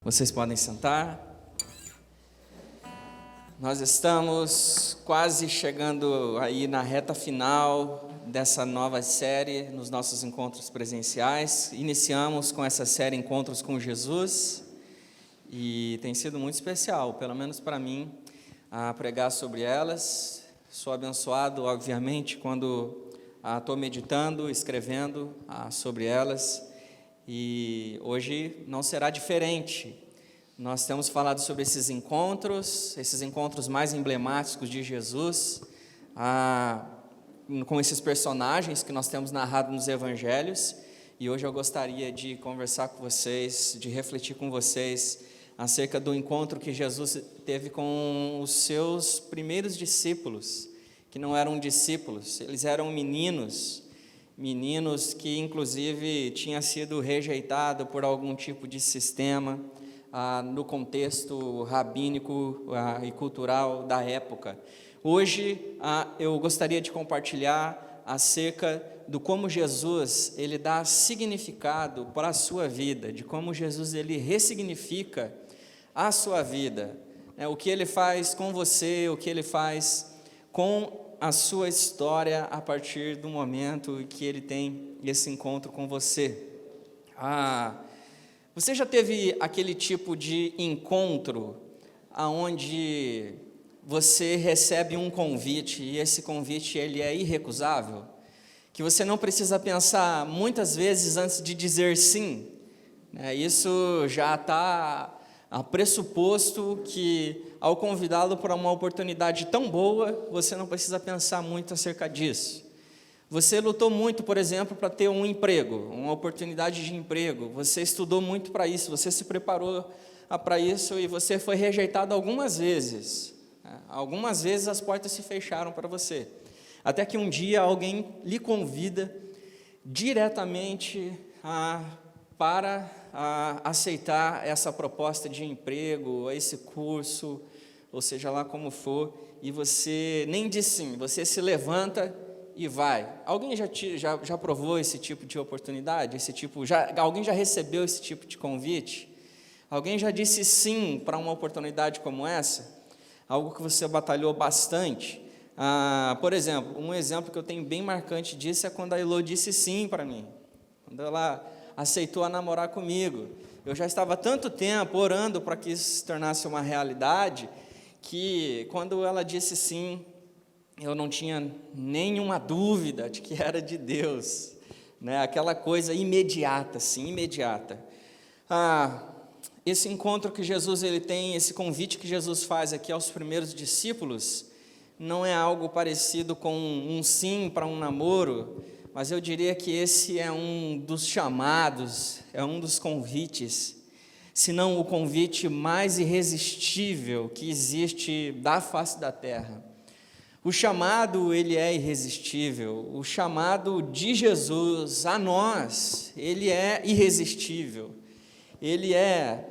Vocês podem sentar. Nós estamos quase chegando aí na reta final dessa nova série nos nossos encontros presenciais. Iniciamos com essa série Encontros com Jesus e tem sido muito especial, pelo menos para mim, a pregar sobre elas. Sou abençoado, obviamente, quando estou meditando, escrevendo sobre elas. E hoje não será diferente. Nós temos falado sobre esses encontros mais emblemáticos de Jesus, com esses personagens que nós temos narrado nos evangelhos. E hoje eu gostaria de conversar com vocês, de refletir com vocês acerca do encontro que Jesus teve com os seus primeiros discípulos, que não eram discípulos, eles eram meninos que inclusive tinham sido rejeitados por algum tipo de sistema no contexto rabínico e cultural da época. Hoje eu gostaria de compartilhar acerca do como Jesus ele dá significado para a sua vida, de como Jesus ele ressignifica a sua vida, o que ele faz com você, o que ele faz com a sua história a partir do momento que ele tem esse encontro com você. Você já teve aquele tipo de encontro onde você recebe um convite e esse convite ele é irrecusável? Que você não precisa pensar muitas vezes antes de dizer sim, Isso já está pressuposto que ao convidá-lo para uma oportunidade tão boa, você não precisa pensar muito acerca disso. Você lutou muito, por exemplo, para ter um emprego, uma oportunidade de emprego, você estudou muito para isso, você se preparou para isso e você foi rejeitado algumas vezes. Algumas vezes as portas se fecharam para você, até que um dia alguém lhe convida diretamente para aceitar essa proposta de emprego, esse curso, ou seja lá como for, e você nem diz sim, você se levanta e vai. Alguém já provou esse tipo de oportunidade? Alguém já recebeu esse tipo de convite? Alguém já disse sim para uma oportunidade como essa? Algo que você batalhou bastante? Por exemplo, um exemplo que eu tenho bem marcante disso é quando a Elô disse sim para mim, quando ela aceitou namorar comigo. Eu já estava há tanto tempo orando para que isso se tornasse uma realidade, que quando ela disse sim, eu não tinha nenhuma dúvida de que era de Deus, Aquela coisa imediata, sim, imediata. Esse encontro que Jesus ele tem, esse convite que Jesus faz aqui aos primeiros discípulos, não é algo parecido com um sim para um namoro, mas eu diria que esse é um dos chamados, é um dos convites, se não o convite mais irresistível que existe da face da terra. O chamado, ele é irresistível, o chamado de Jesus a nós, ele é irresistível, ele é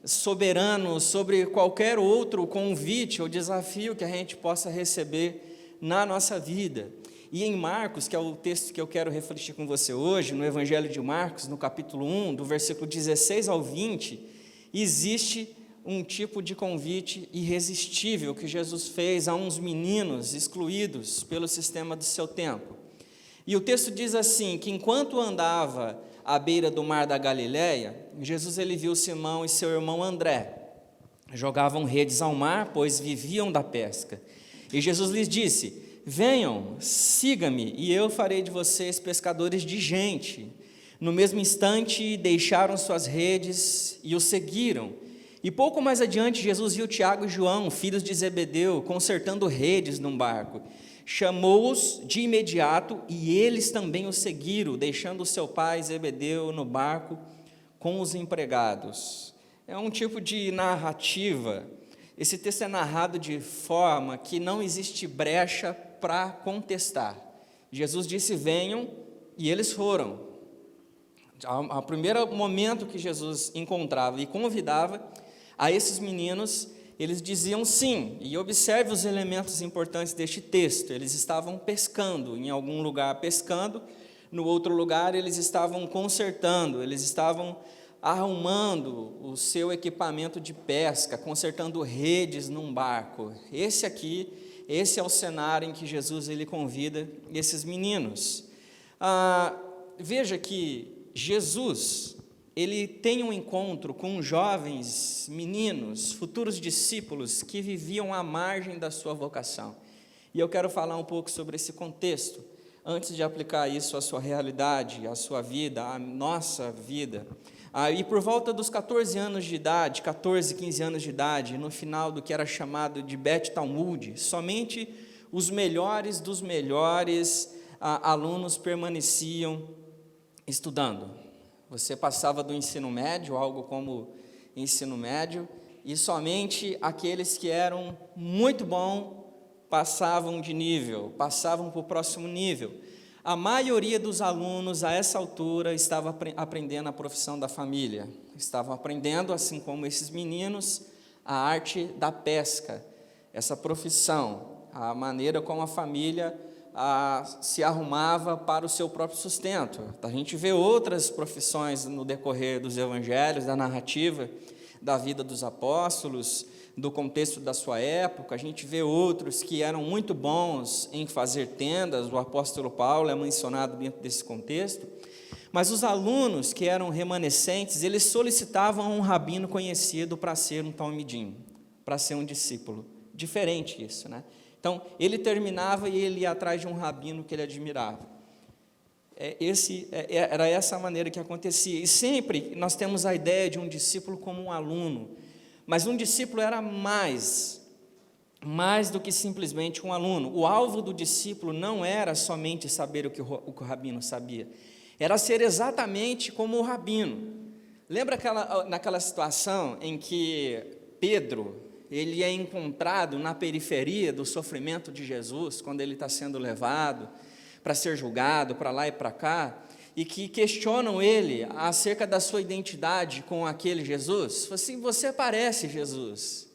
soberano sobre qualquer outro convite ou desafio que a gente possa receber na nossa vida. E em Marcos, que é o texto que eu quero refletir com você hoje, no Evangelho de Marcos, no capítulo 1, do versículo 16 ao 20, existe um tipo de convite irresistível que Jesus fez a uns meninos excluídos pelo sistema do seu tempo. E o texto diz assim, que enquanto andava à beira do mar da Galileia, Jesus ele viu Simão e seu irmão André. Jogavam redes ao mar, pois viviam da pesca. E Jesus lhes disse: venham, siga-me, e eu farei de vocês pescadores de gente. No mesmo instante, deixaram suas redes e o seguiram. E pouco mais adiante, Jesus viu Tiago e João, filhos de Zebedeu, consertando redes num barco. Chamou-os de imediato e eles também o seguiram, deixando seu pai Zebedeu no barco com os empregados. É um tipo de narrativa. Esse texto é narrado de forma que não existe brecha para contestar. Jesus disse: venham, e eles foram. Ao primeiro momento que Jesus encontrava e convidava a esses meninos, eles diziam sim. E observe os elementos importantes deste texto. Eles estavam pescando, em algum lugar pescando, no outro lugar eles estavam consertando, eles estavam arrumando o seu equipamento de pesca, consertando redes num barco. Esse é o cenário em que Jesus ele convida esses meninos. Veja que Jesus, ele tem um encontro com jovens meninos, futuros discípulos, que viviam à margem da sua vocação. E eu quero falar um pouco sobre esse contexto, antes de aplicar isso à sua realidade, à sua vida, à nossa vida. E por volta dos 14 anos de idade, 14, 15 anos de idade, no final do que era chamado de Bet Talmud, somente os melhores dos melhores alunos permaneciam estudando. Você passava do ensino médio, algo como ensino médio, e somente aqueles que eram muito bons passavam de nível, passavam para o próximo nível. A maioria dos alunos, a essa altura, estava aprendendo a profissão da família. Estavam aprendendo, assim como esses meninos, a arte da pesca, essa profissão, a maneira como a família se arrumava para o seu próprio sustento. A gente vê outras profissões no decorrer dos evangelhos, da narrativa, da vida dos apóstolos, do contexto da sua época. A gente vê outros que eram muito bons em fazer tendas, o apóstolo Paulo é mencionado dentro desse contexto, mas os alunos que eram remanescentes, eles solicitavam um rabino conhecido para ser um talmidim, para ser um discípulo. Diferente isso, né? Então, ele terminava e ele ia atrás de um rabino que ele admirava. Era essa a maneira que acontecia. E sempre nós temos a ideia de um discípulo como um aluno, mas um discípulo era mais do que simplesmente um aluno. O alvo do discípulo não era somente saber o que o rabino sabia, era ser exatamente como o rabino. Lembra naquela situação em que Pedro, ele é encontrado na periferia do sofrimento de Jesus, quando ele está sendo levado para ser julgado, para lá e para cá, e que questionam ele acerca da sua identidade com aquele Jesus? Assim, você parece Jesus,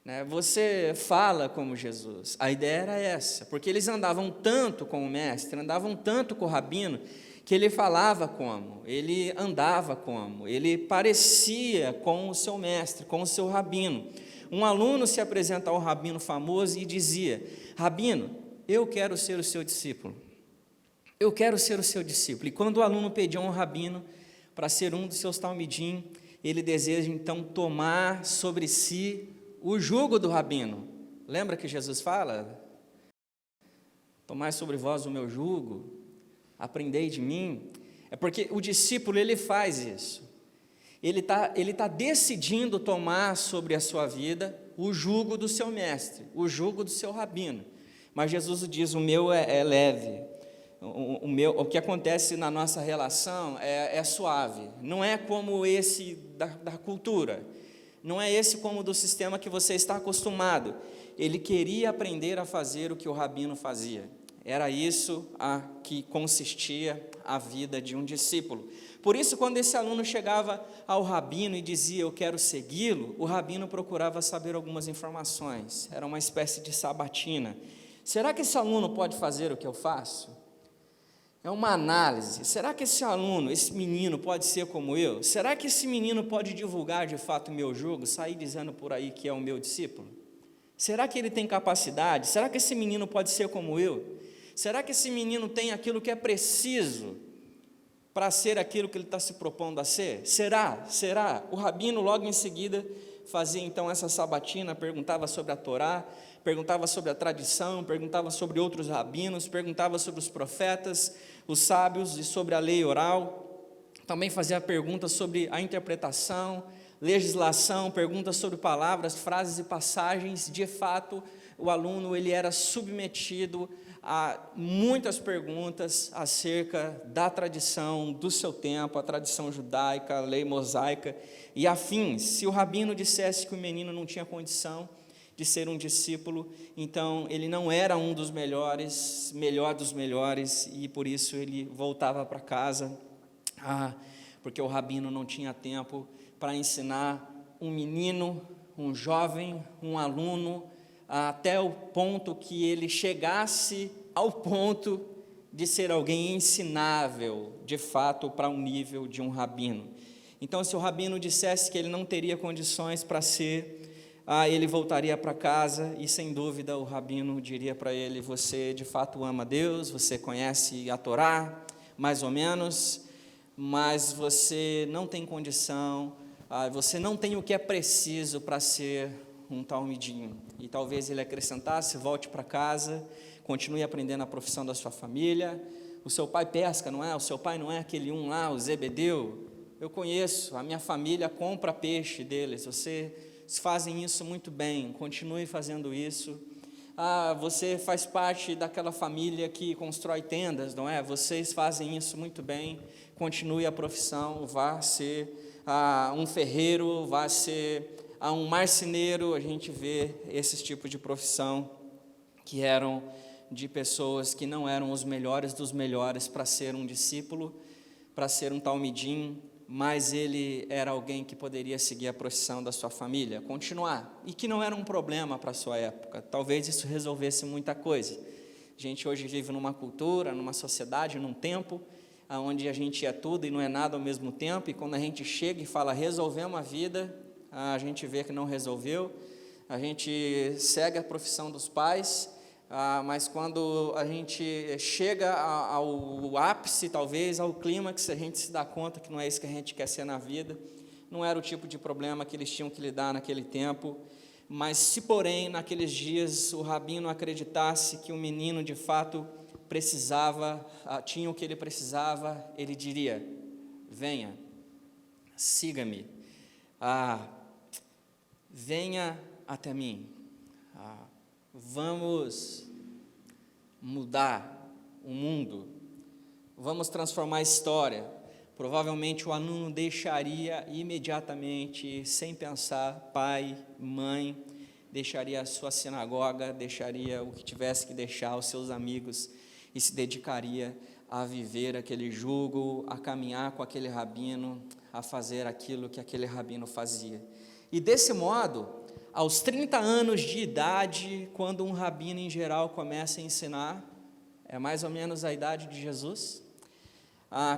né? Você fala como Jesus. A ideia era essa, porque eles andavam tanto com o mestre, andavam tanto com o rabino, que ele falava como, ele andava como, ele parecia com o seu mestre, com o seu rabino. Um aluno se apresenta ao rabino famoso e dizia: rabino, eu quero ser o seu discípulo. Eu quero ser o seu discípulo. E quando o aluno pedia a um rabino para ser um dos seus talmidim, ele deseja então tomar sobre si o jugo do rabino. Lembra que Jesus fala? Tomai sobre vós o meu jugo, aprendei de mim. É porque o discípulo, ele faz isso. Ele tá decidindo tomar sobre a sua vida o jugo do seu mestre, o jugo do seu rabino. Mas Jesus diz: o meu é leve. O que acontece na nossa relação é suave, não é como esse da cultura, não é esse como do sistema que você está acostumado. Ele queria aprender a fazer o que o rabino fazia, era isso a que consistia a vida de um discípulo. Por isso, quando esse aluno chegava ao rabino e dizia: eu quero segui-lo, o rabino procurava saber algumas informações, era uma espécie de sabatina. Será que esse aluno pode fazer o que eu faço? É uma análise. Será que esse aluno, esse menino pode ser como eu? Será que esse menino pode divulgar de fato o meu jugo, sair dizendo por aí que é o meu discípulo? Será que ele tem capacidade? Será que esse menino pode ser como eu? Será que esse menino tem aquilo que é preciso para ser aquilo que ele está se propondo a ser? Será? O rabino logo em seguida fazia então essa sabatina, perguntava sobre a Torá, perguntava sobre a tradição, perguntava sobre outros rabinos, perguntava sobre os profetas, os sábios e sobre a lei oral. Também fazia perguntas sobre a interpretação, legislação, perguntas sobre palavras, frases e passagens. De fato, o aluno ele era submetido a muitas perguntas acerca da tradição do seu tempo, a tradição judaica, a lei mosaica e afins. Se o rabino dissesse que o menino não tinha condição de ser um discípulo, então ele não era um dos melhores, melhor dos melhores, e por isso ele voltava para casa, porque o rabino não tinha tempo para ensinar um menino, um jovem, um aluno, até o ponto que ele chegasse ao ponto de ser alguém ensinável, de fato, para um nível de um rabino. Então, se o rabino dissesse que ele não teria condições para ser, ele voltaria para casa e, sem dúvida, o rabino diria para ele: você de fato ama Deus, você conhece a Torá, mais ou menos, mas você não tem condição, você não tem o que é preciso para ser um talmidim. E talvez ele acrescentasse: volte para casa, continue aprendendo a profissão da sua família. O seu pai pesca, não é? O seu pai não é aquele lá, o Zebedeu? Eu conheço, a minha família compra peixe deles. Vocês fazem isso muito bem, continue fazendo isso. Você faz parte daquela família que constrói tendas, não é? Vocês fazem isso muito bem, continue a profissão, vá ser um ferreiro, vá ser um marceneiro. A gente vê esses tipos de profissão que eram de pessoas que não eram os melhores dos melhores para ser um discípulo, para ser um talmidim, mas ele era alguém que poderia seguir a profissão da sua família, continuar, e que não era um problema para a sua época. Talvez isso resolvesse muita coisa. A gente hoje vive numa cultura, numa sociedade, num tempo, onde a gente é tudo e não é nada ao mesmo tempo, e quando a gente chega e fala resolvemos a vida, a gente vê que não resolveu, a gente segue a profissão dos pais, mas quando a gente chega ao ápice, talvez, ao clímax, a gente se dá conta que não é isso que a gente quer ser na vida. Não era o tipo de problema que eles tinham que lidar naquele tempo. Mas se, porém, naqueles dias o rabino acreditasse que o menino, de fato, precisava, tinha o que ele precisava, ele diria: venha, siga-me, venha até mim. Vamos mudar o mundo, vamos transformar a história. Provavelmente o aluno deixaria imediatamente, sem pensar, pai, mãe, deixaria a sua sinagoga, deixaria o que tivesse que deixar, os seus amigos, e se dedicaria a viver aquele jugo, a caminhar com aquele rabino, a fazer aquilo que aquele rabino fazia. E desse modo, aos 30 anos de idade, quando um rabino em geral começa a ensinar, é mais ou menos a idade de Jesus,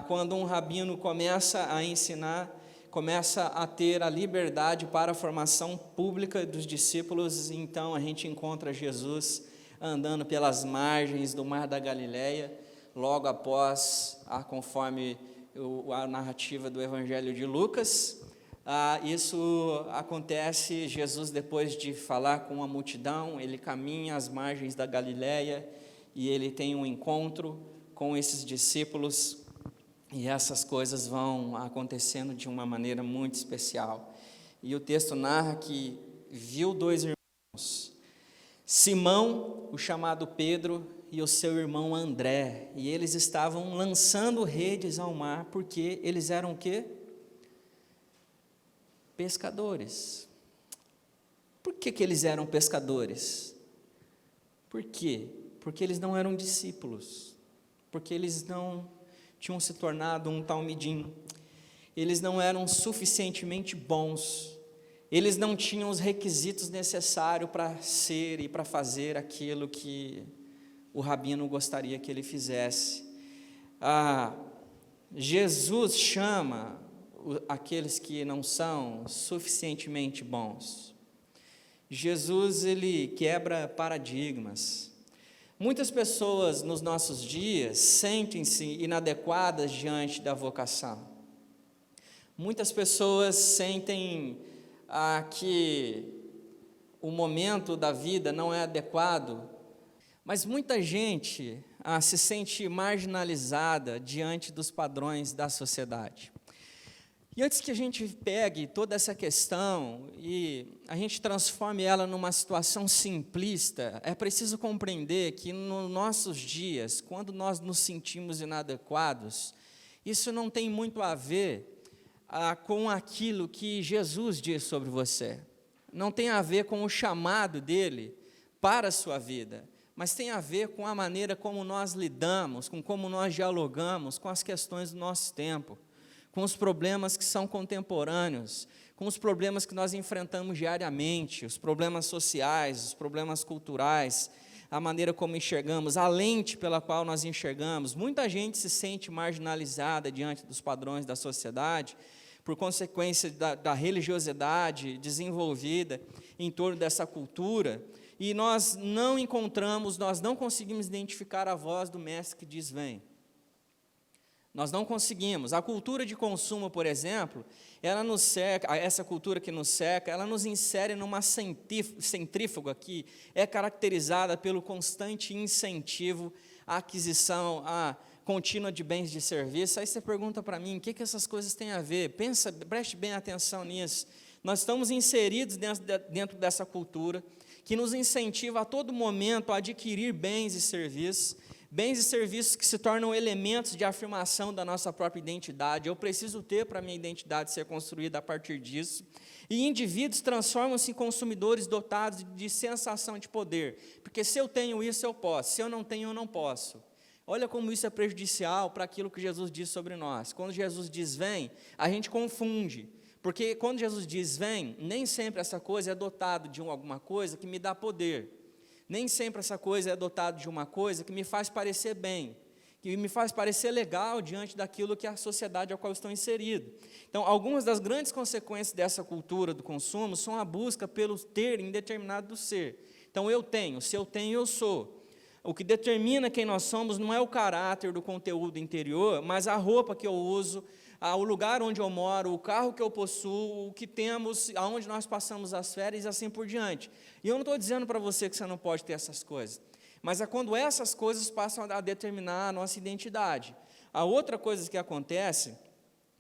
quando um rabino começa a ensinar, começa a ter a liberdade para a formação pública dos discípulos, então a gente encontra Jesus andando pelas margens do Mar da Galileia, logo após, conforme a narrativa do Evangelho de Lucas. Isso acontece, Jesus, depois de falar com a multidão, ele caminha às margens da Galileia e ele tem um encontro com esses discípulos, e essas coisas vão acontecendo de uma maneira muito especial. E o texto narra que viu dois irmãos, Simão, o chamado Pedro, e o seu irmão André, e eles estavam lançando redes ao mar, porque eles eram o quê? Pescadores. Por que eles eram pescadores? Por quê? Porque eles não eram discípulos, porque eles não tinham se tornado um talmidim, eles não eram suficientemente bons, eles não tinham os requisitos necessários para ser e para fazer aquilo que o rabino gostaria que ele fizesse. Jesus chama aqueles que não são suficientemente bons. Jesus, ele quebra paradigmas. Muitas pessoas nos nossos dias sentem-se inadequadas diante da vocação. Muitas pessoas sentem que o momento da vida não é adequado, mas muita gente se sente marginalizada diante dos padrões da sociedade. E antes que a gente pegue toda essa questão e a gente transforme ela numa situação simplista, é preciso compreender que nos nossos dias, quando nós nos sentimos inadequados, isso não tem muito a ver com aquilo que Jesus diz sobre você. Não tem a ver com o chamado dele para a sua vida, mas tem a ver com a maneira como nós lidamos, com como nós dialogamos com as questões do nosso tempo, com os problemas que são contemporâneos, com os problemas que nós enfrentamos diariamente, os problemas sociais, os problemas culturais, a maneira como enxergamos, a lente pela qual nós enxergamos. Muita gente se sente marginalizada diante dos padrões da sociedade, por consequência da religiosidade desenvolvida em torno dessa cultura, e nós não encontramos, nós não conseguimos identificar a voz do mestre que diz: vem. Nós não conseguimos. A cultura de consumo, por exemplo, ela nos cerca, essa cultura que nos cerca, ela nos insere numa centrífuga que é caracterizada pelo constante incentivo à aquisição, à contínua de bens de serviço. Aí você pergunta para mim, o que essas coisas têm a ver? Preste bem atenção nisso. Nós estamos inseridos dentro dessa cultura que nos incentiva a todo momento a adquirir bens e serviços que se tornam elementos de afirmação da nossa própria identidade. Eu preciso ter para a minha identidade ser construída a partir disso. E indivíduos transformam-se em consumidores dotados de sensação de poder, porque se eu tenho isso, eu posso, se eu não tenho, eu não posso. Olha como isso é prejudicial para aquilo que Jesus diz sobre nós. Quando Jesus diz vem, a gente confunde, porque quando Jesus diz vem, nem sempre essa coisa é dotada de alguma coisa que me dá poder. Nem sempre essa coisa é dotada de uma coisa que me faz parecer bem, que me faz parecer legal diante daquilo que é a sociedade a qual estou inserido. Então, algumas das grandes consequências dessa cultura do consumo são a busca pelo ter indeterminado do ser. Então, eu tenho, se eu tenho, eu sou. O que determina quem nós somos não é o caráter do conteúdo interior, mas a roupa que eu uso, o lugar onde eu moro, o carro que eu possuo, o que temos, aonde nós passamos as férias e assim por diante. E eu não estou dizendo para você que você não pode ter essas coisas, mas é quando essas coisas passam a determinar a nossa identidade. A outra coisa que acontece,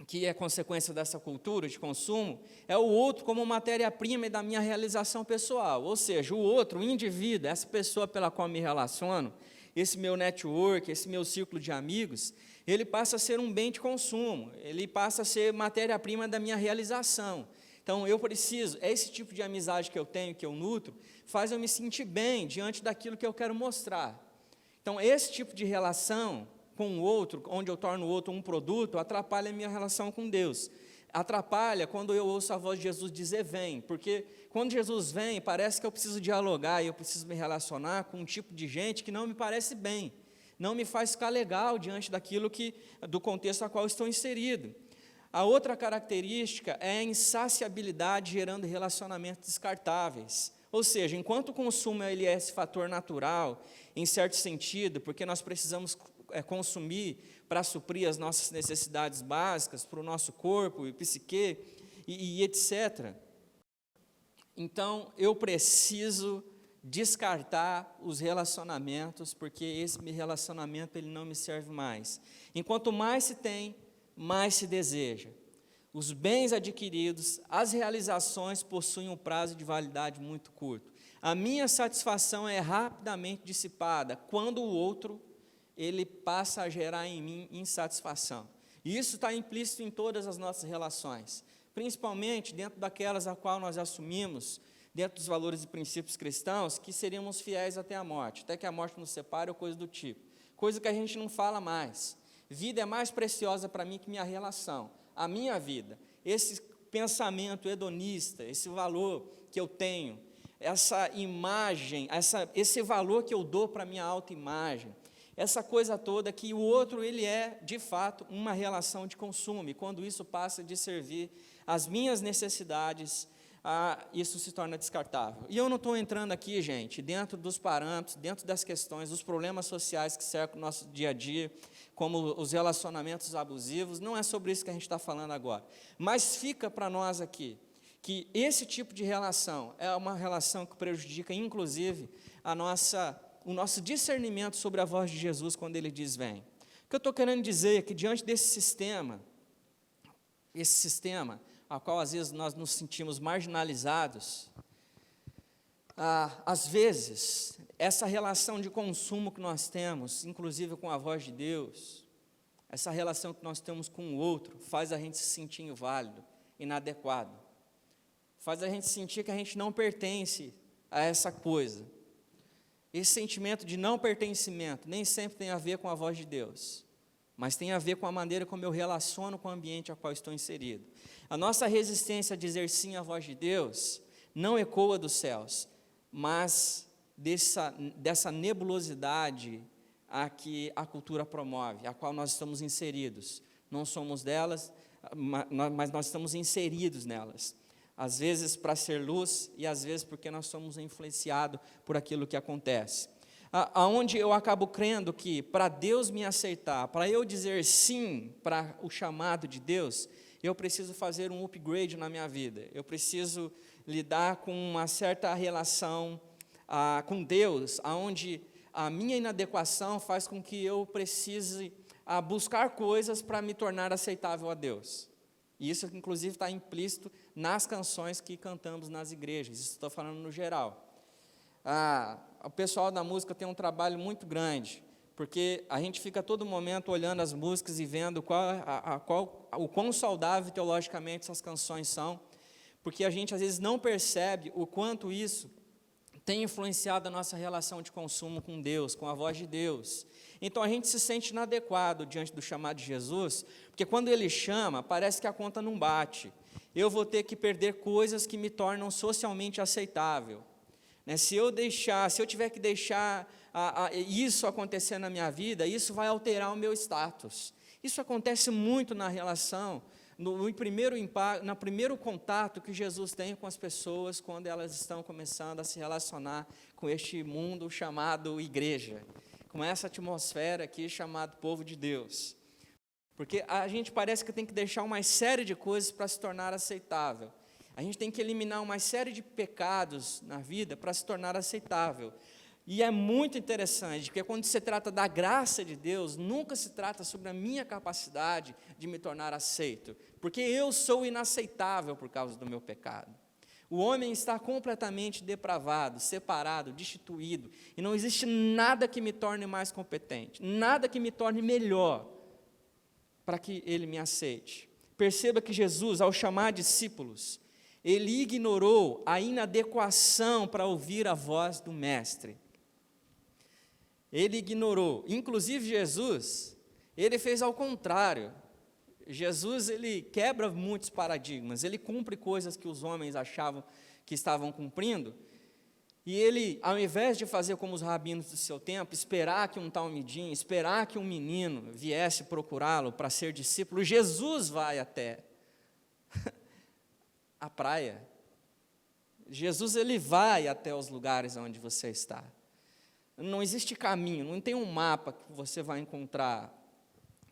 que é consequência dessa cultura de consumo, é o outro como matéria-prima da minha realização pessoal, ou seja, o outro, o indivíduo, essa pessoa pela qual me relaciono, esse meu network, esse meu círculo de amigos, ele passa a ser um bem de consumo, ele passa a ser matéria-prima da minha realização. Então, eu preciso, esse tipo de amizade que eu tenho, que eu nutro, faz eu me sentir bem diante daquilo que eu quero mostrar. Então, esse tipo de relação com o outro, onde eu torno o outro um produto, atrapalha a minha relação com Deus. Atrapalha quando eu ouço a voz de Jesus dizer vem, porque quando Jesus vem, parece que eu preciso dialogar e eu preciso me relacionar com um tipo de gente que não me parece bem, não me faz ficar legal diante do contexto a qual estou inserido. A outra característica é a insaciabilidade gerando relacionamentos descartáveis. Ou seja, enquanto o consumo ele é esse fator natural, em certo sentido, porque nós precisamos consumir para suprir as nossas necessidades básicas, para o nosso corpo e psique, e etc. Então, eu preciso descartar os relacionamentos, porque esse relacionamento ele não me serve mais. Enquanto mais se tem, mais se deseja. Os bens adquiridos, as realizações possuem um prazo de validade muito curto. A minha satisfação é rapidamente dissipada quando o outro ele passa a gerar em mim insatisfação. E isso está implícito em todas as nossas relações, principalmente dentro daquelas a qual nós assumimos, dentro dos valores e princípios cristãos, que seríamos fiéis até a morte, até que a morte nos separe ou coisa do tipo. Coisa que a gente não fala mais. Vida é mais preciosa para mim que minha relação, a minha vida. Esse pensamento hedonista, esse valor que eu tenho, essa imagem, esse valor que eu dou para a minha autoimagem, essa coisa toda que o outro, ele é, de fato, uma relação de consumo, e quando isso passa de servir às minhas necessidades, isso se torna descartável. E eu não estou entrando aqui, gente, dentro dos parâmetros, dentro das questões, dos problemas sociais que cercam o nosso dia a dia, como os relacionamentos abusivos, não é sobre isso que a gente está falando agora. Mas fica para nós aqui, que esse tipo de relação é uma relação que prejudica, inclusive, o nosso discernimento sobre a voz de Jesus quando Ele diz vem. O que eu estou querendo dizer é que diante desse sistema, a qual às vezes nós nos sentimos marginalizados, às vezes, essa relação de consumo que nós temos, inclusive com a voz de Deus, essa relação que nós temos com o outro, faz a gente se sentir inválido, inadequado, faz a gente sentir que a gente não pertence a essa coisa. Esse sentimento de não pertencimento nem sempre tem a ver com a voz de Deus, mas tem a ver com a maneira como eu relaciono com o ambiente a qual estou inserido. A nossa resistência a dizer sim à voz de Deus não ecoa dos céus, mas dessa nebulosidade a que a cultura promove, a qual nós estamos inseridos. Não somos delas, mas nós estamos inseridos nelas. Às vezes para ser luz e às vezes porque nós somos influenciados por aquilo que acontece. Aonde eu acabo crendo que para Deus me aceitar, para eu dizer sim para o chamado de Deus, eu preciso fazer um upgrade na minha vida. Eu preciso lidar com uma certa relação com Deus, aonde a minha inadequação faz com que eu precise buscar coisas para me tornar aceitável a Deus. E isso, inclusive, está implícito nas canções que cantamos nas igrejas. Isso estou falando no geral. O pessoal da música tem um trabalho muito grande, porque a gente fica a todo momento olhando as músicas e vendo o quão saudável teologicamente essas canções são, porque a gente às vezes não percebe o quanto isso tem influenciado a nossa relação de consumo com Deus, com a voz de Deus. Então a gente se sente inadequado diante do chamado de Jesus, porque quando Ele chama, parece que a conta não bate. Eu vou ter que perder coisas que me tornam socialmente aceitável. Se eu tiver que deixar isso acontecer na minha vida, isso vai alterar o meu status. Isso acontece muito na relação, no primeiro contato que Jesus tem com as pessoas, quando elas estão começando a se relacionar com este mundo chamado igreja, com essa atmosfera aqui chamada povo de Deus. Porque a gente parece que tem que deixar uma série de coisas para se tornar aceitável. A gente tem que eliminar uma série de pecados na vida para se tornar aceitável. E é muito interessante, porque quando se trata da graça de Deus, nunca se trata sobre a minha capacidade de me tornar aceito, porque eu sou inaceitável por causa do meu pecado. O homem está completamente depravado, separado, destituído, e não existe nada que me torne mais competente, nada que me torne melhor para que ele me aceite. Perceba que Jesus, ao chamar discípulos, ele ignorou a inadequação para ouvir a voz do Mestre. Ele ignorou. Inclusive Jesus, ele fez ao contrário. Jesus, ele quebra muitos paradigmas, ele cumpre coisas que os homens achavam que estavam cumprindo, e ele, ao invés de fazer como os rabinos do seu tempo, esperar que um talmidim, esperar que um menino viesse procurá-lo para ser discípulo, Jesus vai até a praia. Jesus, ele vai até os lugares onde você está. Não existe caminho, não tem um mapa que você vai encontrar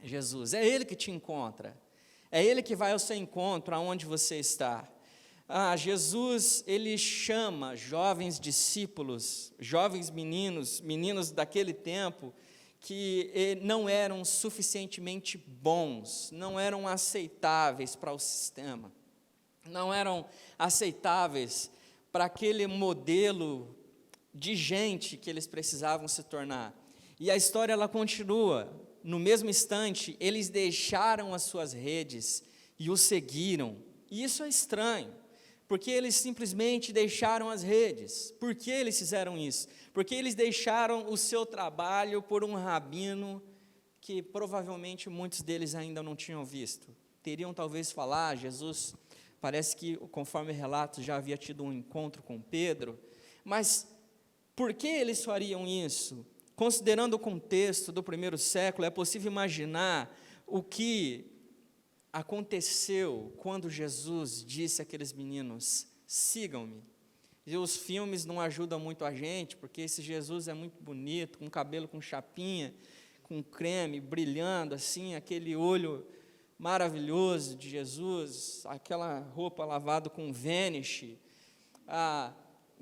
Jesus. É Ele que te encontra. É Ele que vai ao seu encontro aonde você está. Jesus, ele chama jovens discípulos, jovens meninos daquele tempo, que não eram suficientemente bons, não eram aceitáveis para o sistema, não eram aceitáveis para aquele modelo de gente que eles precisavam se tornar. E a história, ela continua. No mesmo instante, eles deixaram as suas redes e o seguiram. E isso é estranho, porque eles simplesmente deixaram as redes. Por que eles fizeram isso? Porque eles deixaram o seu trabalho por um rabino que provavelmente muitos deles ainda não tinham visto. Teriam talvez falar, Jesus, parece que, conforme relatos, já havia tido um encontro com Pedro, mas por que eles fariam isso? Considerando o contexto do primeiro século, é possível imaginar o que aconteceu quando Jesus disse àqueles meninos: sigam-me. E os filmes não ajudam muito a gente, porque esse Jesus é muito bonito, com cabelo com chapinha, com creme, brilhando assim, aquele olho maravilhoso de Jesus, aquela roupa lavada com Vanish,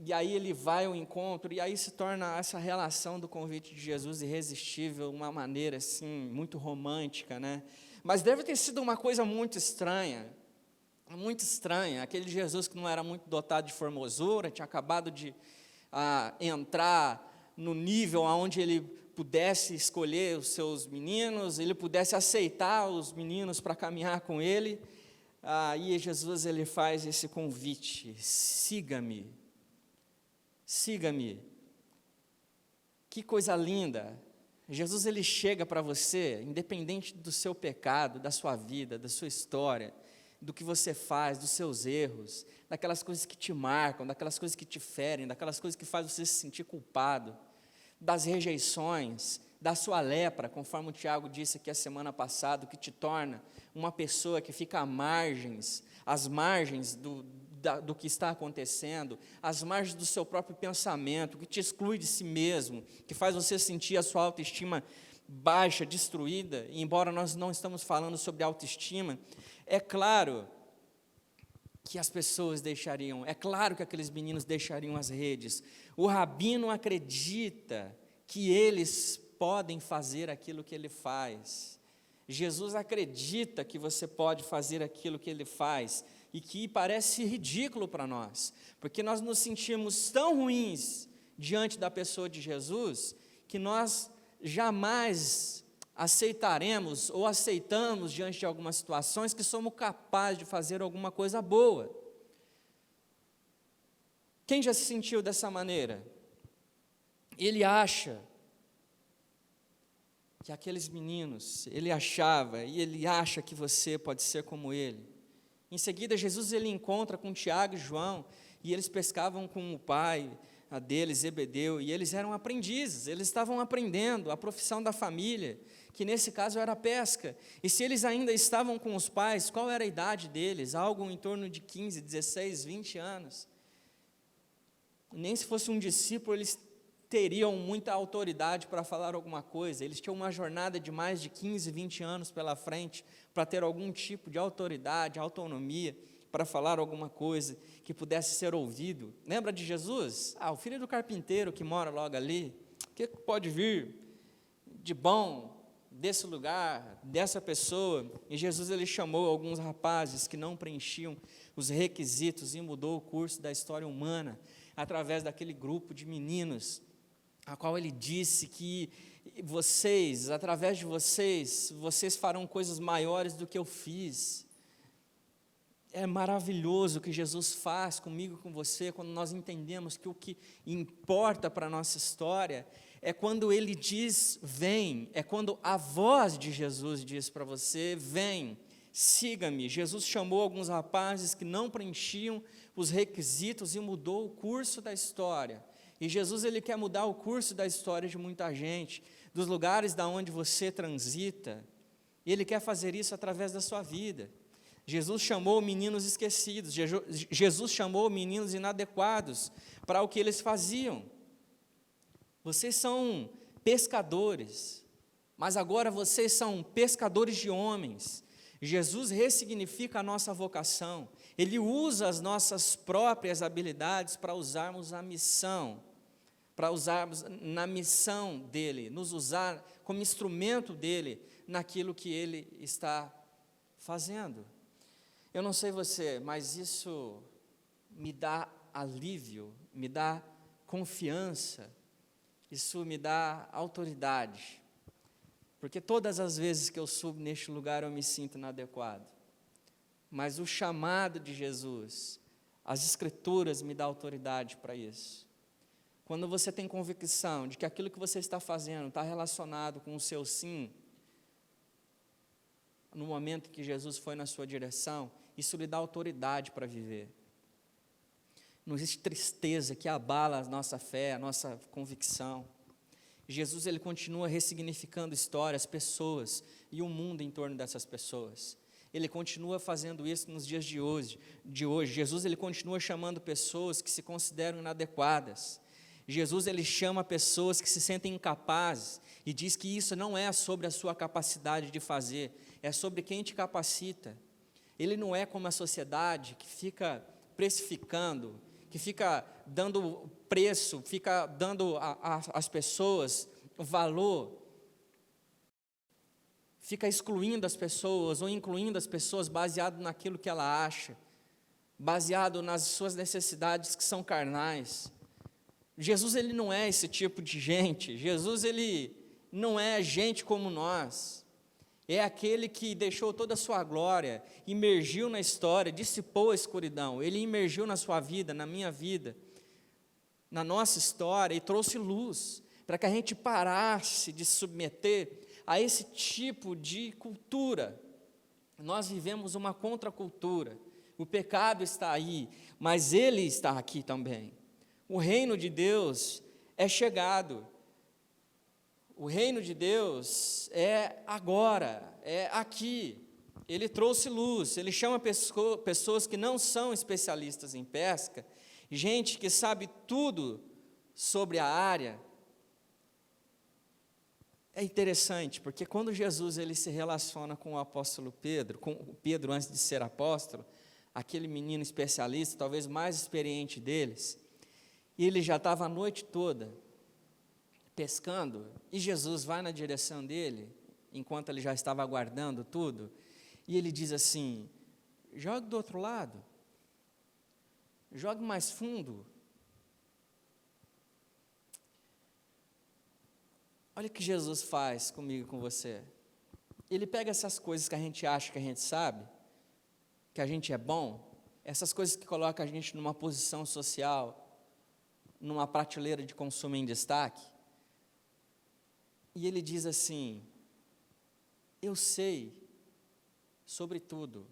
e aí ele vai ao encontro, e aí se torna essa relação do convite de Jesus irresistível, uma maneira assim, muito romântica, né? Mas deve ter sido uma coisa muito estranha, aquele Jesus que não era muito dotado de formosura, tinha acabado de entrar no nível onde ele pudesse escolher os seus meninos, ele pudesse aceitar os meninos para caminhar com ele, e Jesus, ele faz esse convite: siga-me. Siga-me. Que coisa linda. Jesus, ele chega para você, independente do seu pecado, da sua vida, da sua história, do que você faz, dos seus erros, daquelas coisas que te marcam, daquelas coisas que te ferem, daquelas coisas que fazem você se sentir culpado, das rejeições. da sua lepra, conforme o Tiago disse aqui a semana passada, que te torna uma pessoa que fica às margens do que está acontecendo, às margens do seu próprio pensamento, que te exclui de si mesmo, que faz você sentir a sua autoestima baixa, destruída. E embora nós não estamos falando sobre autoestima, é claro que as pessoas deixariam, é claro que aqueles meninos deixariam as redes. O rabino acredita que eles podem fazer aquilo que ele faz. Jesus acredita que você pode fazer aquilo que ele faz, e que parece ridículo para nós, porque nós nos sentimos tão ruins diante da pessoa de Jesus, que nós jamais aceitaremos ou aceitamos diante de algumas situações que somos capazes de fazer alguma coisa boa. Quem já se sentiu dessa maneira? Ele acha que aqueles meninos, ele achava e ele acha que você pode ser como ele. Em seguida, Jesus ele encontra com Tiago e João, e eles pescavam com o pai deles, Zebedeu, e eles eram aprendizes, eles estavam aprendendo a profissão da família, que nesse caso era a pesca. E se eles ainda estavam com os pais, qual era a idade deles? Algo em torno de 15, 16, 20 anos. Nem se fosse um discípulo, eles teriam muita autoridade para falar alguma coisa. Eles tinham uma jornada de mais de 15, 20 anos pela frente, para ter algum tipo de autoridade, autonomia, para falar alguma coisa que pudesse ser ouvido. Lembra de Jesus? O filho do carpinteiro que mora logo ali, o que pode vir de bom desse lugar, dessa pessoa? E Jesus ele chamou alguns rapazes que não preenchiam os requisitos e mudou o curso da história humana, através daquele grupo de meninos, a qual ele disse que vocês, através de vocês farão coisas maiores do que eu fiz. É maravilhoso o que Jesus faz comigo e com você, quando nós entendemos que o que importa para a nossa história é quando Ele diz, vem, é quando a voz de Jesus diz para você, vem, siga-me. Jesus chamou alguns rapazes que não preenchiam os requisitos e mudou o curso da história. E Jesus ele quer mudar o curso da história de muita gente, dos lugares da onde você transita, e Ele quer fazer isso através da sua vida. Jesus chamou meninos esquecidos, Jesus chamou meninos inadequados para o que eles faziam. Vocês são pescadores, mas agora vocês são pescadores de homens. Jesus ressignifica a nossa vocação, Ele usa as nossas próprias habilidades para usarmos a missão, para usarmos na missão dEle, nos usar como instrumento dEle, naquilo que Ele está fazendo. Eu não sei você, mas isso me dá alívio, me dá confiança, isso me dá autoridade, porque todas as vezes que eu subo neste lugar eu me sinto inadequado, mas o chamado de Jesus, as Escrituras me dão autoridade para isso. Quando você tem convicção de que aquilo que você está fazendo está relacionado com o seu sim, no momento que Jesus foi na sua direção, isso lhe dá autoridade para viver. Não existe tristeza que abala a nossa fé, a nossa convicção. Jesus ele continua ressignificando histórias, pessoas e o mundo em torno dessas pessoas. Ele continua fazendo isso nos dias de hoje. Jesus ele continua chamando pessoas que se consideram inadequadas. Jesus ele chama pessoas que se sentem incapazes e diz que isso não é sobre a sua capacidade de fazer, é sobre quem te capacita. Ele não é como a sociedade que fica precificando, que fica dando preço, fica dando às pessoas valor, fica excluindo as pessoas ou incluindo as pessoas baseado naquilo que ela acha, baseado nas suas necessidades que são carnais. Jesus ele não é esse tipo de gente. Jesus ele não é gente como nós. É aquele que deixou toda a sua glória, imergiu na história, dissipou a escuridão. Ele imergiu na sua vida, na minha vida, na nossa história e trouxe luz para que a gente parasse de se submeter a esse tipo de cultura. Nós vivemos uma contracultura. O pecado está aí, mas ele está aqui também. O reino de Deus é chegado. O reino de Deus é agora, é aqui. Ele trouxe luz, ele chama pessoas que não são especialistas em pesca, gente que sabe tudo sobre a área. É interessante, porque quando Jesus ele se relaciona com o apóstolo Pedro, com o Pedro antes de ser apóstolo, aquele menino especialista, talvez mais experiente deles, e ele já estava a noite toda pescando, e Jesus vai na direção dele, enquanto ele já estava aguardando tudo, e ele diz assim: jogue do outro lado, jogue mais fundo. Olha o que Jesus faz comigo e com você. Ele pega essas coisas que a gente acha que a gente sabe, que a gente é bom, essas coisas que colocam a gente numa posição social, numa prateleira de consumo em destaque, e ele diz assim: eu sei sobre tudo.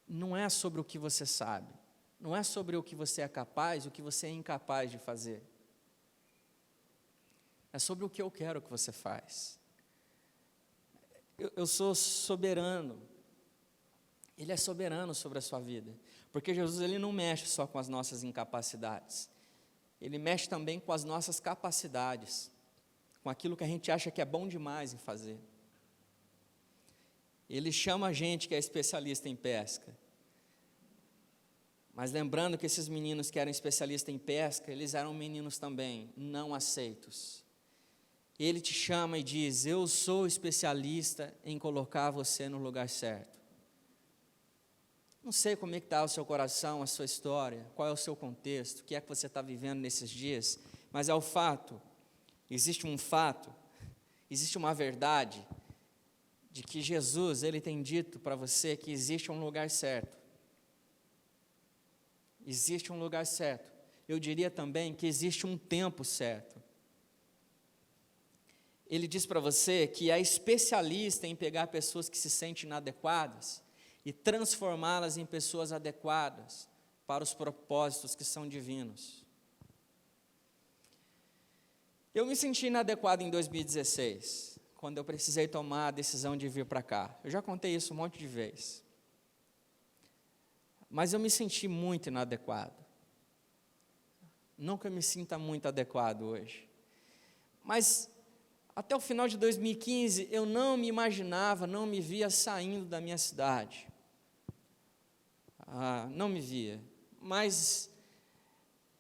Não é sobre o que você sabe, não é sobre o que você é capaz, o que você é incapaz de fazer. É sobre o que eu quero que você faz. Eu sou soberano. Ele é soberano sobre a sua vida. Porque Jesus ele não mexe só com as nossas incapacidades. Ele mexe também com as nossas capacidades. Com aquilo que a gente acha que é bom demais em fazer. Ele chama a gente que é especialista em pesca. Mas lembrando que esses meninos que eram especialistas em pesca, eles eram meninos também, não aceitos. Ele te chama e diz: eu sou especialista em colocar você no lugar certo. Não sei como é que está o seu coração, a sua história, qual é o seu contexto, o que é que você está vivendo nesses dias, mas é o fato, existe uma verdade, de que Jesus, ele tem dito para você que existe um lugar certo. Existe um lugar certo. Eu diria também que existe um tempo certo. Ele diz para você que é especialista em pegar pessoas que se sentem inadequadas e transformá-las em pessoas adequadas para os propósitos que são divinos. Eu me senti inadequado em 2016, quando eu precisei tomar a decisão de vir para cá. Eu já contei isso um monte de vezes. Mas eu me senti muito inadequado. Não que eu me sinta muito adequado hoje. Mas até o final de 2015, eu não me imaginava, não me via saindo da minha cidade. Não me via. Mas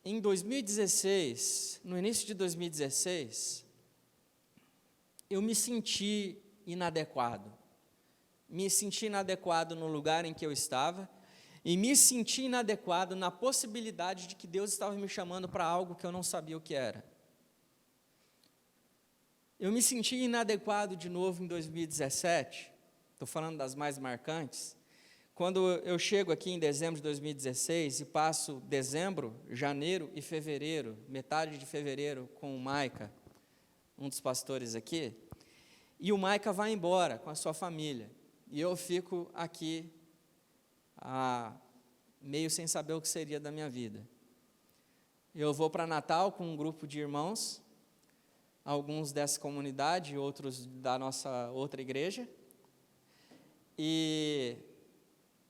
em 2016, no início de 2016, eu me senti inadequado. Me senti inadequado no lugar em que eu estava e me senti inadequado na possibilidade de que Deus estava me chamando para algo que eu não sabia o que era. Eu me senti inadequado de novo em 2017, estou falando das mais marcantes, quando eu chego aqui em dezembro de 2016 e passo dezembro, janeiro e fevereiro, metade de fevereiro com o Maica, um dos pastores aqui, e o Maica vai embora com a sua família, e eu fico aqui, meio sem saber o que seria da minha vida. Eu vou para Natal com um grupo de irmãos, alguns dessa comunidade, outros da nossa outra igreja, e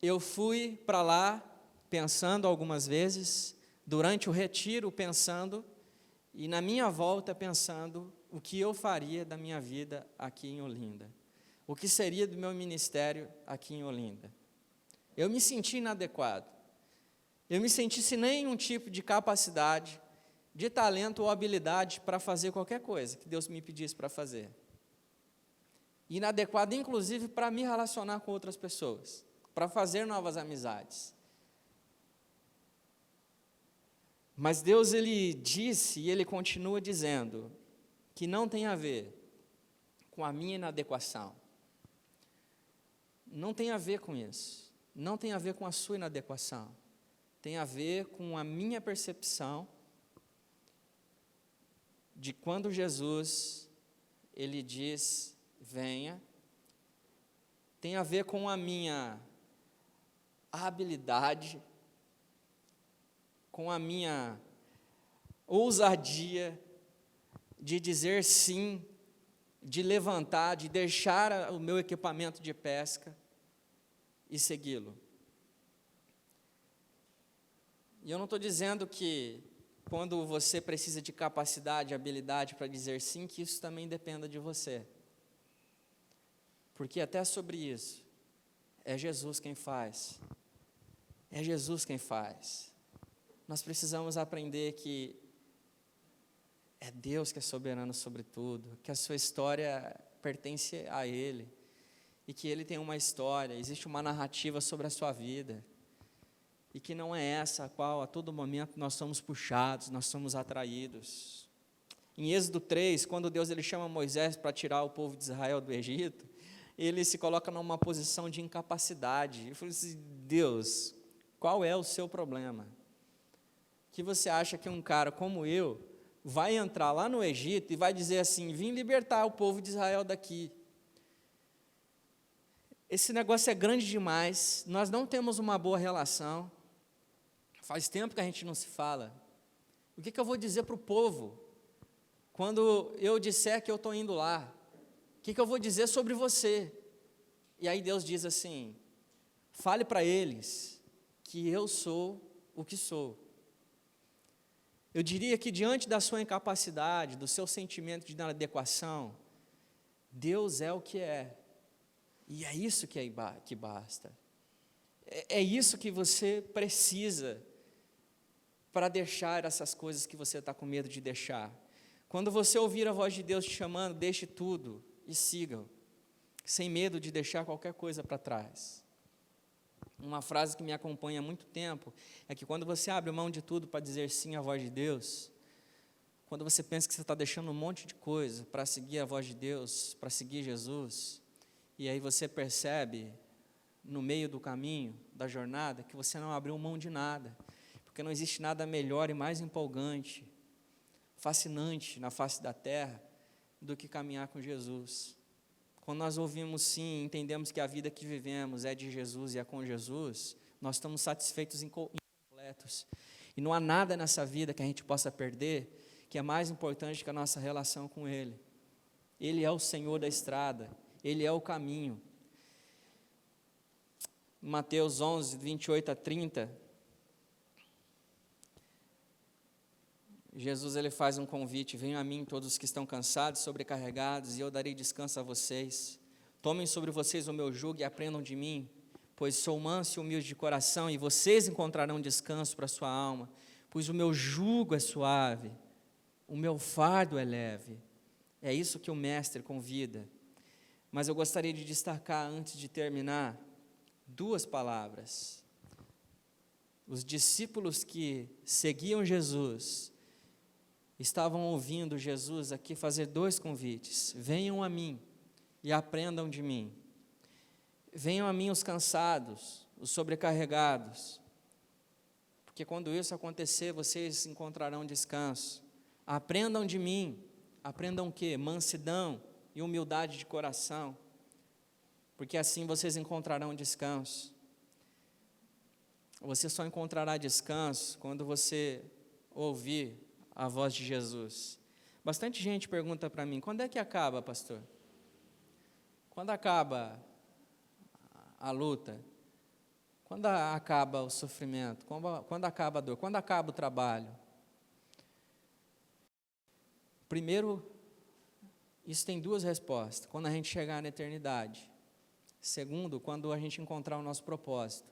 eu fui para lá pensando algumas vezes, durante o retiro pensando, e na minha volta pensando o que eu faria da minha vida aqui em Olinda, o que seria do meu ministério aqui em Olinda. Eu me senti inadequado, eu me senti sem nenhum tipo de capacidade, de talento ou habilidade para fazer qualquer coisa que Deus me pedisse para fazer. Inadequado, inclusive, para me relacionar com outras pessoas, para fazer novas amizades. Mas Deus, ele disse e ele continua dizendo que não tem a ver com a minha inadequação. Não tem a ver com isso. Não tem a ver com a sua inadequação. Tem a ver com a minha percepção de quando Jesus, ele diz, venha, tem a ver com a minha habilidade, com a minha ousadia de dizer sim, de levantar, de deixar o meu equipamento de pesca e segui-lo. E eu não estou dizendo que quando você precisa de capacidade, habilidade para dizer sim, que isso também dependa de você. Porque até sobre isso, é Jesus quem faz. É Jesus quem faz. Nós precisamos aprender que é Deus que é soberano sobre tudo, que a sua história pertence a Ele, e que Ele tem uma história, existe uma narrativa sobre a sua vida, e que não é essa a qual a todo momento nós somos puxados, nós somos atraídos. Em Êxodo 3, quando Deus ele chama Moisés para tirar o povo de Israel do Egito, ele se coloca numa posição de incapacidade. Ele falou assim: Deus, qual é o seu problema? Que você acha que um cara como eu vai entrar lá no Egito e vai dizer assim: vim libertar o povo de Israel daqui? Esse negócio é grande demais, nós não temos uma boa relação, faz tempo que a gente não se fala. O que eu vou dizer para o povo quando eu disser que eu estou indo lá? O que eu vou dizer sobre você? E aí Deus diz assim: fale para eles que eu sou o que sou. Eu diria que diante da sua incapacidade, do seu sentimento de inadequação, Deus é o que é. E é isso que basta. É isso que você precisa para deixar essas coisas que você está com medo de deixar. Quando você ouvir a voz de Deus te chamando, deixe tudo e siga-o, sem medo de deixar qualquer coisa para trás. Uma frase que me acompanha há muito tempo é que quando você abre mão de tudo para dizer sim à voz de Deus, quando você pensa que você está deixando um monte de coisa para seguir a voz de Deus, para seguir Jesus, e aí você percebe, no meio do caminho, da jornada, que você não abriu mão de nada, porque não existe nada melhor e mais empolgante, fascinante na face da terra, do que caminhar com Jesus. Quando nós ouvimos sim, entendemos que a vida que vivemos é de Jesus e é com Jesus, nós estamos satisfeitos e incompletos. E não há nada nessa vida que a gente possa perder, que é mais importante que a nossa relação com Ele. Ele é o Senhor da estrada, Ele é o caminho. Mateus 11, 28 a 30, Jesus ele faz um convite: venham a mim todos os que estão cansados, sobrecarregados, e eu darei descanso a vocês. Tomem sobre vocês o meu jugo e aprendam de mim, pois sou manso e humilde de coração, e vocês encontrarão descanso para a sua alma, pois o meu jugo é suave, o meu fardo é leve. É isso que o mestre convida. Mas eu gostaria de destacar, antes de terminar, duas palavras. Os discípulos que seguiam Jesus estavam ouvindo Jesus aqui fazer dois convites: venham a mim e aprendam de mim. Venham a mim os cansados, os sobrecarregados, porque quando isso acontecer, vocês encontrarão descanso. Aprendam de mim. Aprendam o quê? Mansidão e humildade de coração, porque assim vocês encontrarão descanso. Você só encontrará descanso quando você ouvir a voz de Jesus. Bastante gente pergunta para mim: quando é que acaba, pastor? Quando acaba a luta? Quando acaba o sofrimento? Quando acaba a dor? Quando acaba o trabalho? Primeiro, isso tem duas respostas: quando a gente chegar na eternidade. Segundo, quando a gente encontrar o nosso propósito.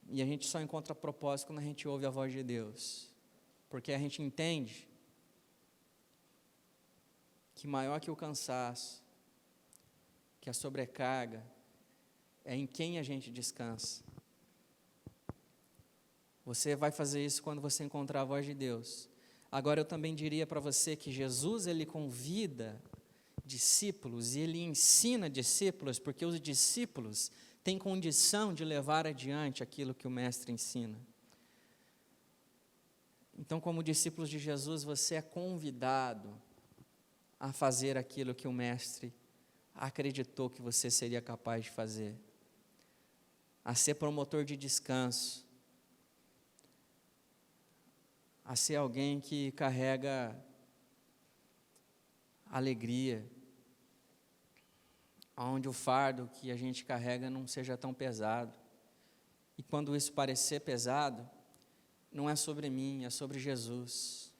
E a gente só encontra propósito quando a gente ouve a voz de Deus, porque a gente entende que maior que o cansaço, que a sobrecarga, é em quem a gente descansa. Você vai fazer isso quando você encontrar a voz de Deus. Agora eu também diria para você que Jesus ele convida discípulos e ele ensina discípulos, porque os discípulos têm condição de levar adiante aquilo que o mestre ensina. Então, como discípulos de Jesus, você é convidado a fazer aquilo que o mestre acreditou que você seria capaz de fazer, a ser promotor de descanso, a ser alguém que carrega alegria, onde o fardo que a gente carrega não seja tão pesado. E quando isso parecer pesado, não é sobre mim, é sobre Jesus.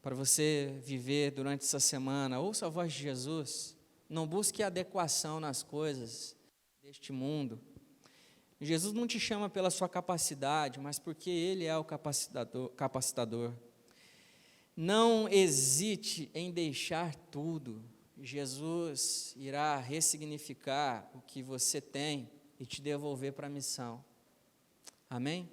Para você viver durante essa semana, ouça a voz de Jesus, não busque adequação nas coisas deste mundo. Jesus não te chama pela sua capacidade, mas porque Ele é o capacitador. Não hesite em deixar tudo. Jesus irá ressignificar o que você tem e te devolver para a missão. Amém?